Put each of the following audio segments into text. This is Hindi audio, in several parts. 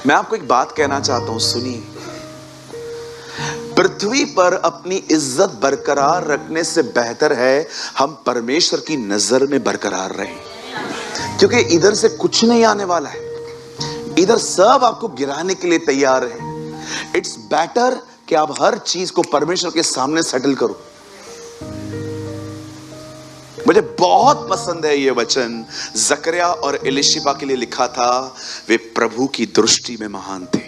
मैं आपको एक बात कहना चाहता हूं, सुनिए। पृथ्वी पर अपनी इज्जत बरकरार रखने से बेहतर है हम परमेश्वर की नजर में बरकरार रहें, क्योंकि इधर से कुछ नहीं आने वाला है, इधर सब आपको गिराने के लिए तैयार है। इट्स बेटर कि आप हर चीज को परमेश्वर के सामने सेटल करो। मुझे बहुत पसंद है ये वचन, जकरिया और एलिशिबा के लिए लिखा था, वे प्रभु की दृष्टि में महान थे।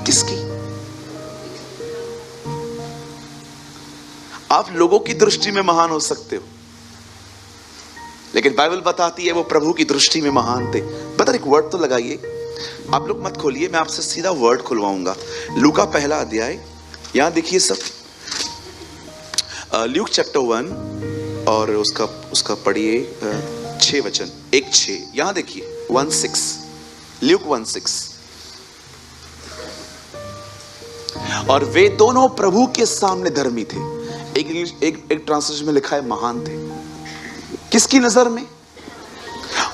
किसकी? आप लोगों की दृष्टि में महान हो सकते हो, लेकिन बाइबल बताती है वो प्रभु की दृष्टि में महान थे। बता, एक वर्ड तो लगाइए, आप लोग मत खोलिए, मैं आपसे सीधा वर्ड खुलवाऊंगा। लूका पहला अध्याय, यहां देखिए सब, ल्यूक चैप्टर 1 और उसका पढ़िए 6 वचन, 1:6, यहां देखिए 1:6, ल्यूक 1:6। और वे दोनों प्रभु के सामने धर्मी थे। एक ट्रांसलेशन में लिखा है महान थे। किसकी नजर में?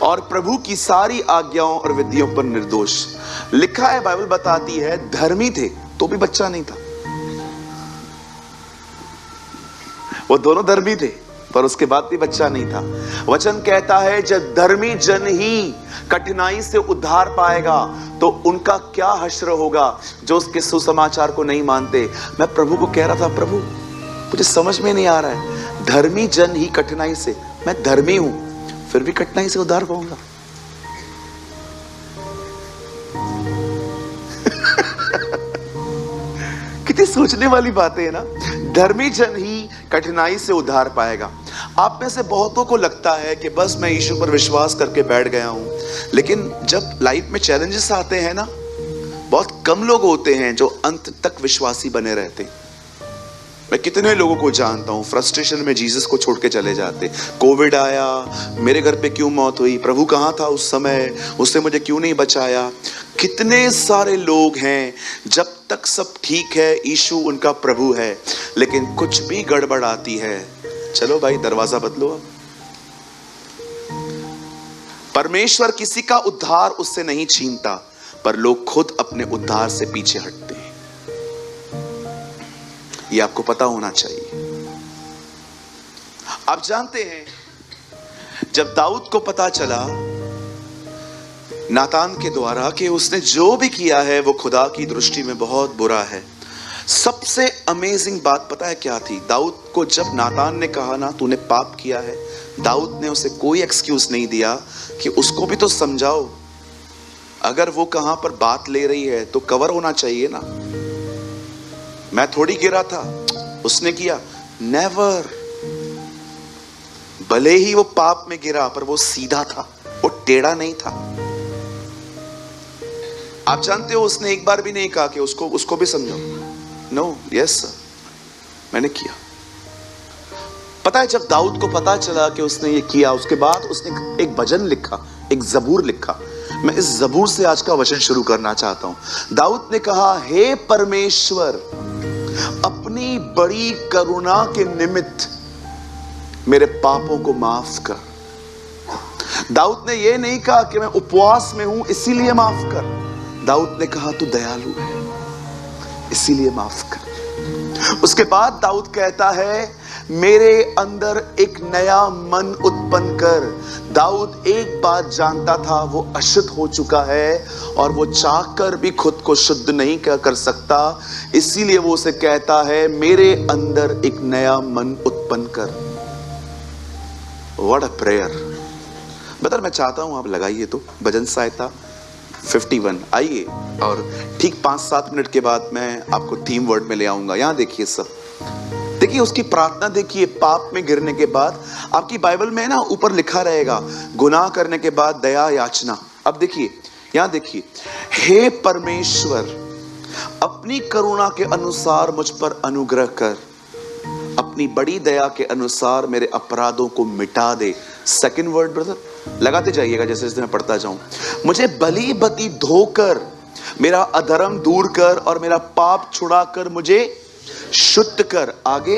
और प्रभु की सारी आज्ञाओं और विधियों पर निर्दोष। लिखा है, बाइबल बताती है धर्मी थे तो भी बच्चा नहीं था। वो दोनों धर्मी थे पर उसके बाद भी बच्चा नहीं था। वचन कहता है जब धर्मी जन ही कठिनाई से उद्धार पाएगा तो उनका क्या हश्र होगा जो उसके सुसमाचार को नहीं मानते। मैं प्रभु को कह रहा था, प्रभु मुझे समझ में नहीं आ रहा है, धर्मी जन ही कठिनाई से, मैं धर्मी हूं फिर भी कठिनाई से उद्धार पाऊंगा। कितनी सोचने वाली बातें है ना। धर्मी जन ही कठिनाई से उद्धार पाएगा। आप में से बहुतों को लगता है कि बस मैं यीशु पर विश्वास करके बैठ गया हूं, लेकिन जब लाइफ में चैलेंजेस आते हैं ना, बहुत कम लोग होते हैं जो अंत तक विश्वासी बने रहते हैं। मैं कितने लोगों को जानता हूं फ्रस्ट्रेशन में जीसस को छोड़ के चले जाते। कोविड आया, मेरे घर पे क्यों मौत हुई, प्रभु कहां था उस समय, उसने मुझे क्यों नहीं बचाया। कितने सारे लोग हैं, जब तक सब ठीक है यीशु उनका प्रभु है, लेकिन कुछ भी गड़बड़ आती है, चलो भाई दरवाजा बदलो। अब परमेश्वर किसी का उद्धार उससे नहीं छीनता, पर लोग खुद अपने उद्धार से पीछे हटते हैं। ये आपको पता होना चाहिए। आप जानते हैं जब दाऊद को पता चला नातान के द्वारा कि उसने जो भी किया है वो खुदा की दृष्टि में बहुत बुरा है, सबसे अमेजिंग बात पता है क्या थी? दाऊद को जब नातान ने कहा ना तूने पाप किया है, दाऊद ने उसे कोई एक्सक्यूज नहीं दिया कि उसको भी तो समझाओ। अगर वो कहां पर बात ले रही है तो कवर होना चाहिए ना। मैं थोड़ी गिरा था, उसने किया। नेवर। भले ही वो पाप में गिरा पर वो सीधा था, वो टेढ़ा नहीं था। आप जानते हो उसने एक बार भी नहीं कहा कि उसको भी समझो। नो, यस सर, मैंने किया। पता है जब दाऊद को पता चला कि उसने ये किया, उसके बाद उसने एक भजन लिखा, एक जबूर लिखा। मैं इस जबूर से आज का वचन शुरू करना चाहता हूं। दाऊद ने कहा, हे परमेश्वर, अपनी बड़ी करुणा के निमित्त मेरे पापों को माफ कर। दाऊद ने यह नहीं कहा कि मैं उपवास में हूं इसीलिए माफ कर। दाऊद ने कहा तू दयालु है इसीलिए माफ कर। उसके बाद दाऊद कहता है, मेरे अंदर एक नया मन उत्पन्न कर। दाऊद एक बात जानता था, वो अशुद्ध हो चुका है और वो चाहकर भी खुद को शुद्ध नहीं कर सकता, इसीलिए वो उसे कहता है, मेरे अंदर एक नया मन उत्पन्न कर। What a prayer. बता, मैं चाहता हूं आप लगाइए तो भजन सहायता 51 आइए, और ठीक 5-7 मिनट के बाद मैं आपको थीम वर्ड में ले आऊंगा। यहां देखिए सब, देखिए उसकी प्रार्थना देखिए। पाप में गिरने के बाद, आपकी बाइबल में ना ऊपर लिखा रहेगा गुनाह करने के बाद दया याचना। अब देखिए यहां देखिए, हे परमेश्वर, अपनी करुणा के अनुसार मुझ पर अनुग्रह कर, अपनी बड़ी दया के अनुसार मेरे अपराधों को मिटा दे। सेकंड वर्ड ब्रदर लगाते जाइएगा जैसे जैसे मैं पढ़ता जाऊं। मुझे भली बती धोकर मेरा अधर्म दूर कर और मेरा पाप छुड़ाकर मुझे शुद्ध कर। आगे,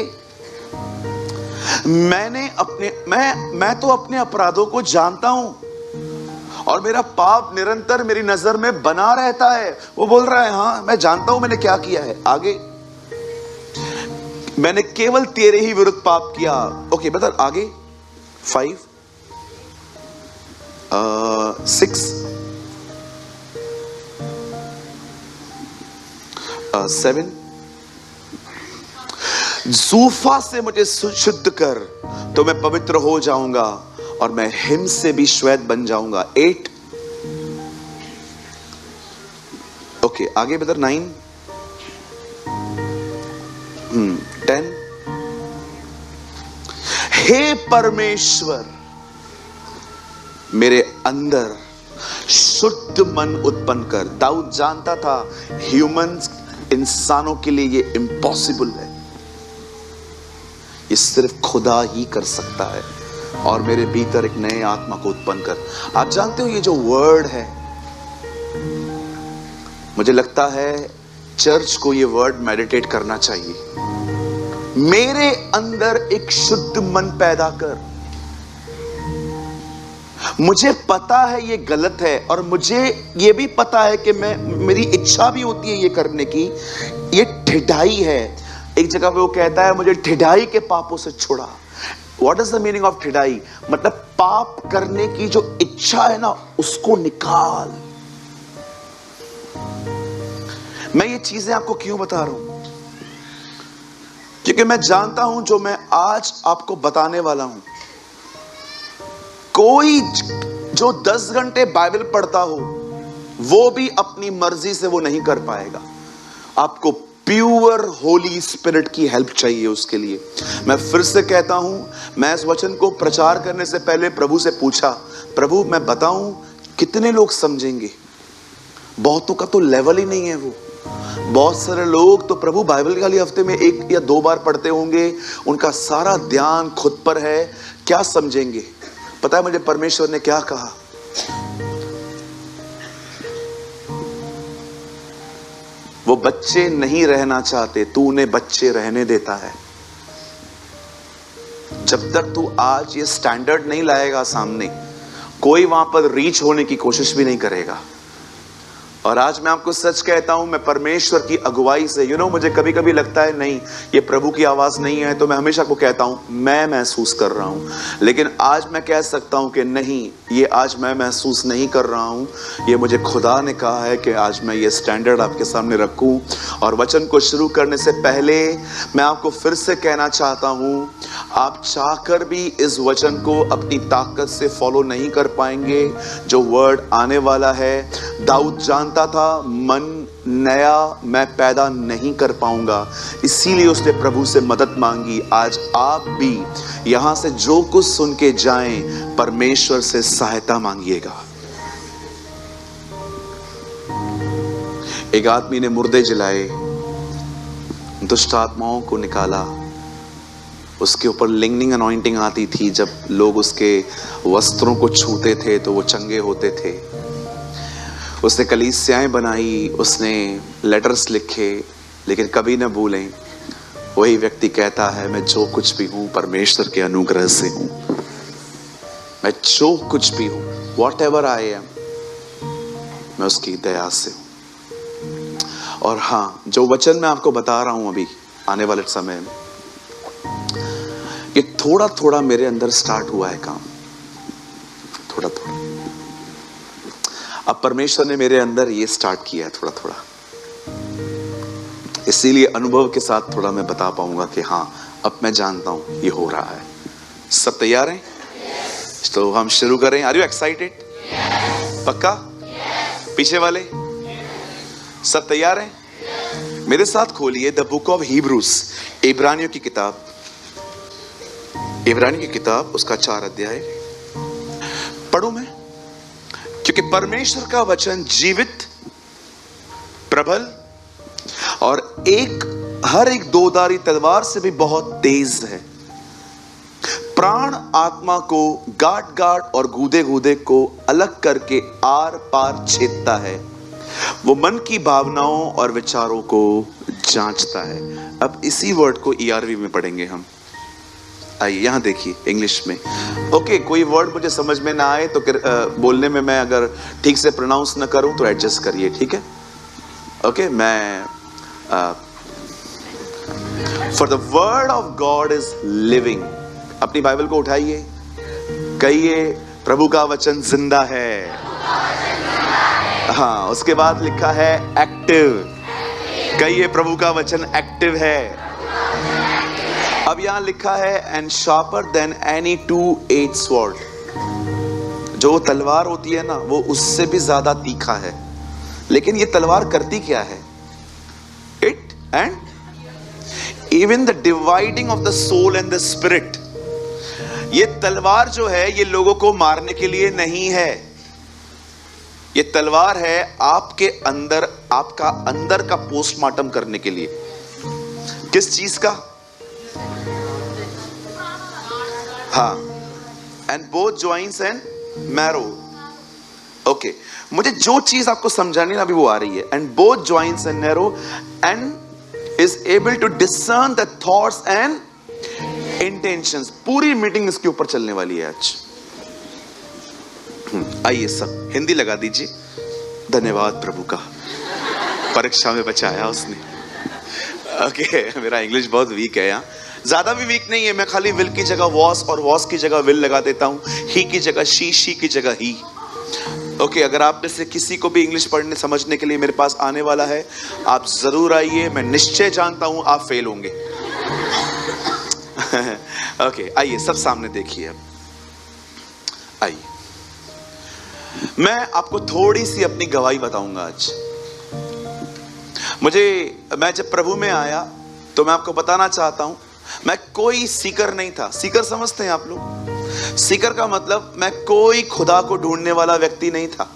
मैं तो अपने अपराधों को जानता हूं और मेरा पाप निरंतर मेरी नजर में बना रहता है। वो बोल रहा है हाँ मैं जानता हूं मैंने क्या किया है। आगे, मैंने केवल तेरे ही विरुद्ध पाप किया। ओके ब्रदर, आगे 5 6 7 जूफा से मुझे शुद्ध कर तो मैं पवित्र हो जाऊंगा और मैं हिम से भी श्वेत बन जाऊंगा। 8 ओके, आगे ब्रदर 9 10 हे परमेश्वर मेरे अंदर शुद्ध मन उत्पन्न कर। दाऊद जानता था ह्यूमंस, इंसानों के लिए ये इम्पॉसिबल है, ये सिर्फ खुदा ही कर सकता है। और मेरे भीतर एक नए आत्मा को उत्पन्न कर। आप जानते हो ये जो वर्ड है, मुझे लगता है चर्च को ये वर्ड मेडिटेट करना चाहिए। मेरे अंदर एक शुद्ध मन पैदा कर। मुझे पता है ये गलत है और मुझे ये भी पता है कि मेरी इच्छा भी होती है ये करने की। ये ठिठाई है। एक जगह पे वो कहता है मुझे ठिठाई के पापों से छुड़ा। What is the meaning of ठिठाई? मतलब पाप करने की जो इच्छा है ना, उसको निकाल। मैं ये चीजें आपको क्यों बता रहा हूं? क्योंकि मैं जानता हूं जो मैं आज आपको बताने वाला हूं, कोई जो 10 घंटे बाइबल पढ़ता हो वो भी अपनी मर्जी से वो नहीं कर पाएगा। आपको प्योर होली स्पिरिट की हेल्प चाहिए उसके लिए। मैं फिर से कहता हूं, मैं इस वचन को प्रचार करने से पहले प्रभु से पूछा, प्रभु मैं बताऊं कितने लोग समझेंगे? बहुतों का तो लेवल ही नहीं है वो। बहुत सारे लोग तो प्रभु बाइबल खाली हफ्ते में 1 या 2 बार पढ़ते होंगे, उनका सारा ध्यान खुद पर है, क्या समझेंगे? पता है मुझे परमेश्वर ने क्या कहा? वो बच्चे नहीं रहना चाहते, तू उन्हें बच्चे रहने देता है। जब तक तू आज ये स्टैंडर्ड नहीं लाएगा सामने, कोई वहां पर रीच होने की कोशिश भी नहीं करेगा। और आज मैं आपको सच कहता हूं, मैं परमेश्वर की अगुवाई से मुझे कभी कभी लगता है नहीं ये प्रभु की आवाज नहीं है, तो मैं हमेशा को कहता हूं मैं महसूस कर रहा हूं। लेकिन आज मैं कह सकता हूं कि नहीं, ये आज मैं महसूस नहीं कर रहा हूं, ये मुझे खुदा ने कहा है कि आज मैं ये स्टैंडर्ड आपके सामने रखूं। और वचन को शुरू करने से पहले मैं आपको फिर से कहना चाहता हूं, आप चाहकर भी इस वचन को अपनी ताकत से फॉलो नहीं कर पाएंगे। जो वर्ड आने वाला है, दाऊद जानता था मन नया मैं पैदा नहीं कर पाऊंगा, इसीलिए उसने प्रभु से मदद मांगी। आज आप भी यहां से जो कुछ सुन के जाएं, परमेश्वर से सहायता मांगिएगा। एक आदमी ने मुर्दे जलाए, दुष्ट आत्माओं को निकाला, उसके ऊपर लिंगनिंग अनॉइंटिंग आती थी। जब लोग उसके वस्त्रों को छूते थे तो वो चंगे होते थे। उसने कलीसियाएं बनाई, उसने लेटर्स लिखे, लेकिन कभी न भूलें वही व्यक्ति कहता है मैं जो कुछ भी हूं परमेश्वर के अनुग्रह से हूं। मैं जो कुछ भी हूं, वॉट एवर आई एम, मैं उसकी दया से हूं। और हाँ, जो वचन मैं आपको बता रहा हूं अभी आने वाले समय में, ये थोड़ा थोड़ा मेरे अंदर स्टार्ट हुआ है काम, थोड़ा थोड़ा। अब परमेश्वर ने मेरे अंदर ये स्टार्ट किया है थोड़ा थोड़ा, इसीलिए अनुभव के साथ थोड़ा मैं बता पाऊंगा कि हाँ अब मैं जानता हूं ये हो रहा है। सब तैयार हैं? yes. तो हम शुरू करें। Are you excited? yes. पक्का? yes. पीछे वाले yes. सब तैयार हैं? yes. मेरे साथ खोलिए द बुक ऑफ हिब्रूज, इब्रानियों की किताब, इब्रानियों की किताब, उसका 4 अध्याय पढ़ूं मैं, क्योंकि परमेश्वर का वचन जीवित, प्रबल और हर एक दोधारी तलवार से भी बहुत तेज है, प्राण आत्मा को गांठ गांठ और गूदे गूदे को अलग करके आर पार छेदता है, वो मन की भावनाओं और विचारों को जांचता है। अब इसी वर्ड को ERV में पढ़ेंगे हम। आइए यहाँ देखिए इंग्लिश में। ओके, कोई वर्ड मुझे समझ में ना आए तो बोलने में मैं अगर ठीक से प्रोनाउंस ना करूं तो एडजस्ट करिए, ठीक है? ओके, मैं for the word of God is living. अपनी बाइबल को उठाइए, कहिए प्रभु का वचन जिंदा है। हाँ, उसके बाद लिखा है एक्टिव। कहिए प्रभु का वचन एक्टिव है। अब यहां लिखा है and sharper than any two edged sword. जो तलवार होती है ना, वो उससे भी ज्यादा तीखा है। लेकिन ये तलवार करती क्या है? It and even the dividing of the soul and the spirit. ये तलवार जो है, ये लोगों को मारने के लिए नहीं है। ये तलवार है आपके अंदर, आपका अंदर का पोस्टमार्टम करने के लिए। किस चीज का? हाँ, and both joints and marrow. Okay, मुझे जो चीज आपको समझानी ना अभी वो आ रही है। And both joints and marrow and is able to discern the thoughts and intentions. पूरी मीटिंग इसके ऊपर चलने वाली है आज। आइए सब हिंदी लगा दीजिए। धन्यवाद प्रभु का, परीक्षा में बचाया उसने। ओके, मेरा इंग्लिश बहुत वीक है यहाँ, ज्यादा भी वीक नहीं है। मैं खाली विल की जगह वॉस और वॉस की जगह विल लगा देता हूँ, ही की जगह शी की जगह ही। ओके, अगर आप में से किसी को भी इंग्लिश पढ़ने समझने के लिए मेरे पास आने वाला है, आप जरूर आइए। मैं निश्चय जानता हूं आप फेल होंगे। ओके, आइए सब सामने देखिए। अब आइए, मैं आपको थोड़ी सी अपनी गवाही बताऊंगा आज। मैं जब प्रभु में आया तो मैं आपको बताना चाहता हूं, मैं कोई सीकर नहीं था। सीकर समझते हैं आप लोग? सीकर का मतलब मैं कोई खुदा को ढूंढने वाला व्यक्ति नहीं था।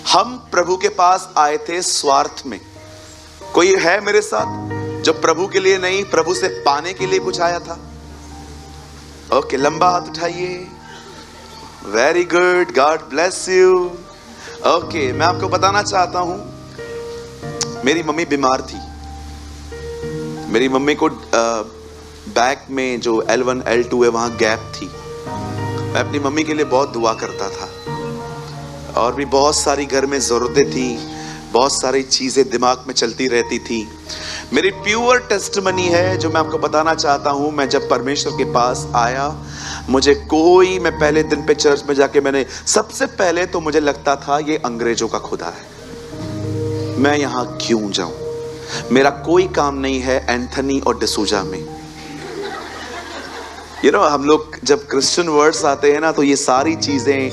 हम प्रभु के पास आए थे स्वार्थ में। कोई है मेरे साथ जो प्रभु के लिए नहीं, प्रभु से पाने के लिए कुछ आया था? ओके, लंबा हाथ उठाइए। Very good, God bless you. Okay, मैं आपको बताना चाहता हूं, मेरी मम्मी बीमार थी। मेरी मम्मी को बैक में जो L1 L2 है वहां गैप थी। मैं अपनी मम्मी के लिए बहुत दुआ करता था, और भी बहुत सारी घर में जरूरतें थी, बहुत सारी चीजें दिमाग में चलती रहती थी। मेरी प्योर टेस्टमनी है जो मैं आपको बताना चाहता हूं। मैं जब परमेश्वर के पास आया, मैं पहले दिन पे चर्च में जाके सबसे पहले तो मुझे लगता था ये अंग्रेजों का खुदा है, मैं यहां क्यों जाऊं, मेरा कोई काम नहीं है एंथनी और डिसूजा में। हम लोग जब क्रिश्चियन वर्ड्स आते हैं ना, तो ये सारी चीजें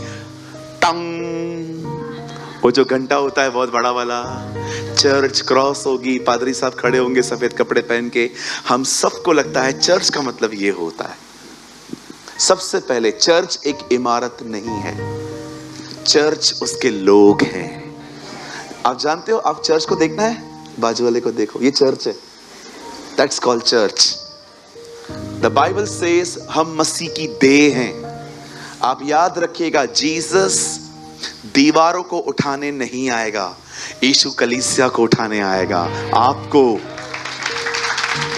वो जो घंटा होता है बहुत बड़ा वाला, चर्च क्रॉस होगी, पादरी साहब खड़े होंगे सफेद कपड़े पहन के, हम सबको लगता है चर्च का मतलब ये होता है। सबसे पहले चर्च एक इमारत नहीं है, चर्च उसके लोग हैं। आप जानते हो, आप चर्च को देखना है, बाजू वाले को देखो, ये चर्च है, that's called church. The Bible says हम मसीह की देह हैं। आप याद रखिएगा, जीसस दीवारों को उठाने नहीं आएगा, यीशु कलीसिया को उठाने आएगा, आपको।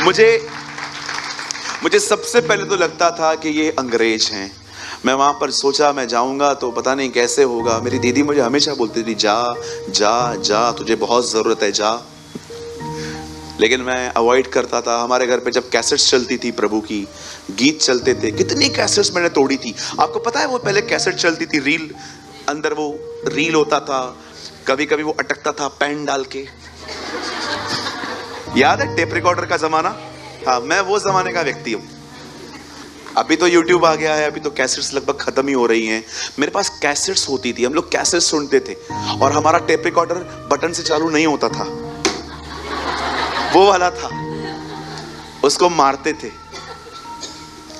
मुझे सबसे पहले तो लगता था कि ये अंग्रेज हैं। मैं वहां पर सोचा मैं जाऊंगा तो पता नहीं कैसे होगा। मेरी दीदी मुझे हमेशा बोलती थी, जा जा जा, तुझे बहुत जरूरत है, जा। लेकिन मैं अवॉइड करता था। हमारे घर पे जब कैसेट्स चलती थी, प्रभु की गीत चलते थे, कितनी कैसेट्स मैंने तोड़ी थी। आपको पता है, वो पहले कैसेट चलती थी, रील, अंदर वो रील होता था, कभी कभी वो अटकता था पेन डाल के। याद है टेप रिकॉर्डर का जमाना? हाँ, मैं वो जमाने का व्यक्ति हूं। अभी तो यूट्यूब आ गया है, अभी तो कैसेट्स लगभग खत्म ही हो रही हैं। मेरे पास कैसेट्स होती थी, हम लोग कैसेट्स सुनते थे, और हमारा टेप रिकॉर्डर बटन से चालू नहीं होता था, वो वाला था, उसको मारते थे,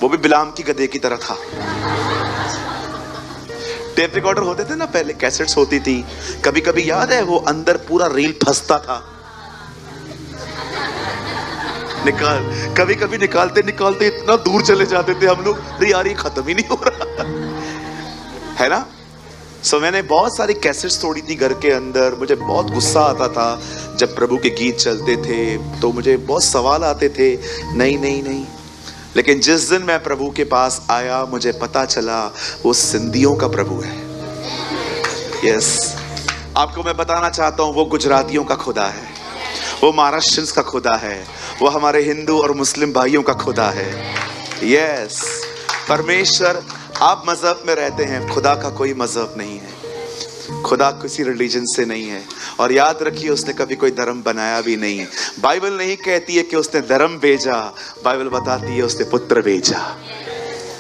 वो भी बिलाम की गधे की तरह था। टेप रिकॉर्डर होते थे ना पहले, कैसेट्स होती थी। कभी कभी याद है वो अंदर पूरा रील फंसता था, कभी कभी निकालते निकालते इतना दूर चले जाते थे हम लोग, अरे यार ये खत्म ही नहीं हो रहा है ना। सो मैंने बहुत सारी कैसेट्स तोड़ी थी घर के अंदर। मुझे बहुत गुस्सा आता था जब प्रभु के गीत चलते थे, तो मुझे बहुत सवाल आते थे, नहीं नहीं नहीं। लेकिन जिस दिन मैं प्रभु के पास आया, मुझे पता चला वो सिंधियों का प्रभु है। यस, आपको मैं बताना चाहता हूं, वो गुजरातियों का खुदा है, वो महाराष्ट्रियंस का खुदा है, वो हमारे हिंदू और मुस्लिम भाइयों का खुदा है। यस, परमेश्वर, आप मजहब में रहते हैं, खुदा का कोई मजहब नहीं है, खुदा किसी रिलीजन से नहीं है। और याद रखिए, उसने कभी कोई धर्म बनाया भी नहीं है। बाइबल नहीं कहती है कि उसने धर्म भेजा, बाइबल बताती है उसने पुत्र भेजा।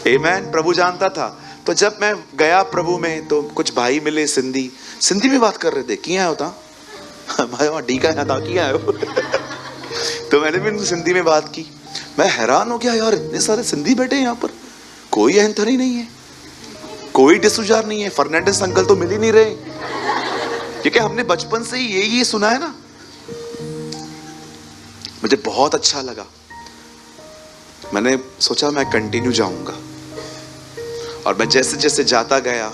आमेन। प्रभु जानता था। तो जब मैं गया प्रभु में, तो कुछ भाई मिले सिंधी में बात कर रहे थे। किया होता भाई वहाँ डी का था, किया है तो मैंने भी सिंधी में बात की। मैं हैरान हो गया, यार इतने सारे सिंधी बैठे हैं यहाँ पर, कोई अहंथर ही नहीं है, कोई डिसुजार नहीं है। फर्नांडिस अंकल तो मिल ही नहीं रहे, क्योंकि हमने बचपन से ही यही सुना है ना। मुझे बहुत अच्छा लगा, मैंने सोचा मैं कंटिन्यू जाऊंगा। और मैं जैसे जैसे जाता गया,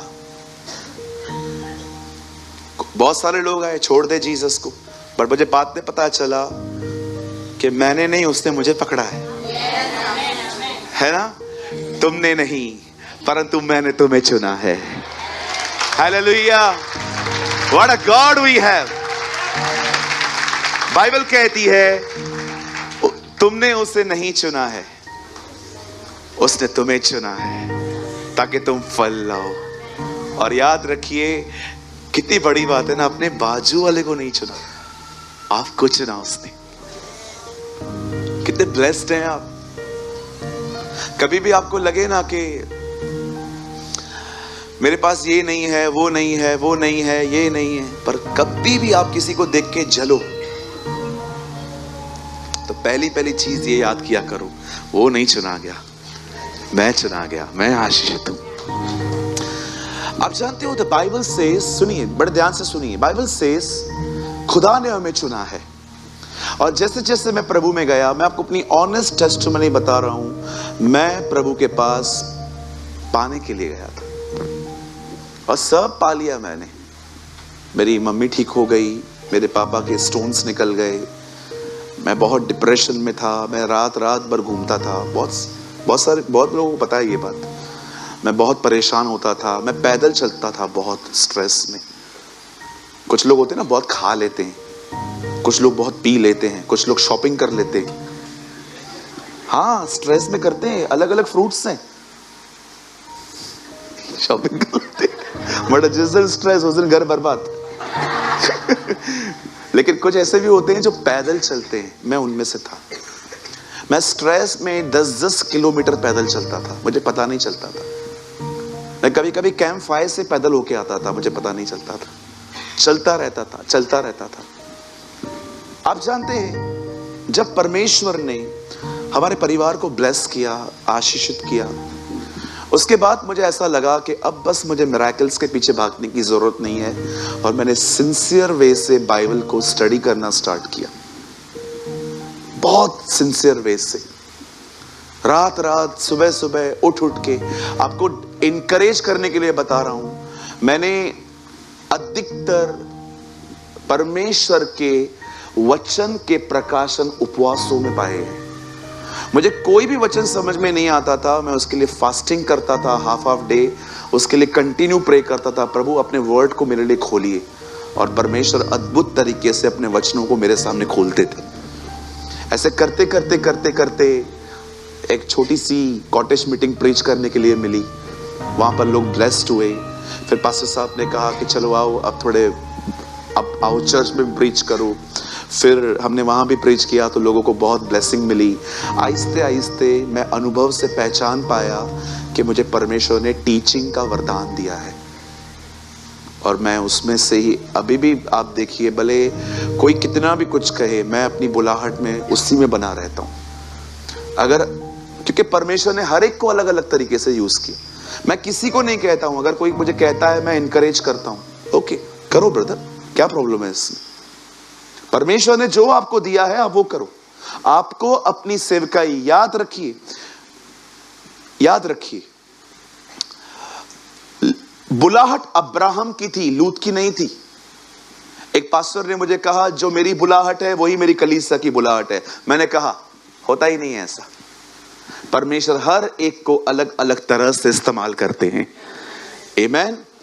बहुत सारे लोग आए, छोड़ दे जीसस को, पर मुझे बात में पता चला कि मैंने नहीं, उसने मुझे पकड़ा है ना। तुमने नहीं, परंतु मैंने तुम्हें चुना है। Hallelujah, what a God we have. Bible कहती है तुमने उसे नहीं चुना है, उसने तुम्हें चुना है ताकि तुम फल लाओ। और याद रखिए, कितनी बड़ी बात है ना, अपने बाजू वाले को नहीं चुना, आपको चुना उसने। कितने ब्लेस्ड हैं आप। कभी भी आपको लगे ना कि मेरे पास ये नहीं है, वो नहीं है, वो नहीं है, ये नहीं है, पर कभी भी आप किसी को देख के जलो, तो पहली चीज ये याद किया करो, वो नहीं चुना गया, मैं चुना गया, मैं आशीषित हूं। आप जानते हो, द बाइबल सेज, सुनिए बड़े ध्यान से सुनिए, बाइबल सेज खुदा ने हमें चुना है। और जैसे जैसे मैं प्रभु में गया, मैं आपको अपनी ऑनेस्ट टेस्टिमनी बता रहा हूं, मैं प्रभु के पास पाने के लिए गया था और सब पा लिया मैंने। मेरी मम्मी ठीक हो गई, मेरे पापा के स्टोन्स निकल गए, मैं बहुत डिप्रेशन में था, मैं रात भर घूमता था। बहुत लोगों को पता है ये बात। मैं बहुत परेशान होता था, मैं पैदल चलता था बहुत स्ट्रेस में। कुछ लोग होते हैं ना, बहुत खा लेते हैं, कुछ लोग बहुत पी लेते हैं, कुछ लोग शॉपिंग कर लेते हैं। हाँ, स्ट्रेस में करते हैं, अलग अलग फ्रूट्स हैं, शॉपिंग कर लेते हैं, बट जिस दिन स्ट्रेस उस दिन घर बर्बाद। लेकिन कुछ ऐसे भी होते हैं जो पैदल चलते हैं, मैं उनमें से था। मैं स्ट्रेस में 10-10 किलोमीटर पैदल चलता था, मुझे पता नहीं चलता था। मैं कभी कभी कैंप फायर से पैदल होके आता था, मुझे पता नहीं चलता था। चलता रहता था। आप जानते हैं, जब परमेश्वर ने हमारे परिवार को ब्लेस किया, आशीषित किया, उसके बाद मुझे ऐसा लगा कि अब बस मुझे मिरेकल्स के पीछे भागने की जरूरत नहीं है। और मैंने सिंसियर वे से बाइबल को स्टडी करना स्टार्ट किया, बहुत सिंसियर वे से, रात सुबह उठ के। आपको इनकरेज करने के लिए बता रहा हूं, मैंने अधिकतर परमेश्वर के वचन के प्रकाशन उपवासों में पाए हैं। मुझे कोई भी वचन समझ में नहीं आता था, मैं उसके लिए फास्टिंग करता था, हाफ डे उसके लिए कंटिन्यू प्रे करता था, प्रभु अपने वर्ड को मेरे लिए खोलिए। और परमेश्वर अद्भुत तरीके से अपने वचनों को मेरे सामने खोलते थे। ऐसे करते एक छोटी सी कॉटेज मीटिंग प्रीच करने के लिए मिली, वहां पर लोग ब्लेस्ड हुए। फिर पास्टर साहब ने कहा कि चलो आओ, अब आओ चर्च में प्रीच करो। फिर हमने वहां भी प्रीच किया तो लोगों को बहुत ब्लेसिंग मिली। आहिस्ते मैं अनुभव से पहचान पाया कि मुझे परमेश्वर ने टीचिंग का वरदान दिया है, और मैं उसमें से ही अभी भी, आप देखिए, भले कोई कितना भी कुछ कहे, मैं अपनी बुलाहट में उसी में बना रहता हूं। क्योंकि परमेश्वर ने हर एक को अलग अलग तरीके से यूज किया। मैं किसी को नहीं कहता हूं, अगर कोई मुझे कहता है मैं इनकरेज करता हूं, ओके करो ब्रदर, क्या प्रॉब्लम है इसमें। परमेश्वर ने जो आपको दिया है आप वो करो। आपको अपनी सेवकाई, याद रखिए, बुलाहट अब्राहम की थी, लूत की नहीं थी। एक पास्टर ने मुझे कहा, जो मेरी बुलाहट है वही मेरी कलीसिया की बुलाहट है। मैंने कहा होता ही नहीं है ऐसा। परमेश्वर हर एक को अलग अलग तरह से इस्तेमाल करते हैं। आमीन।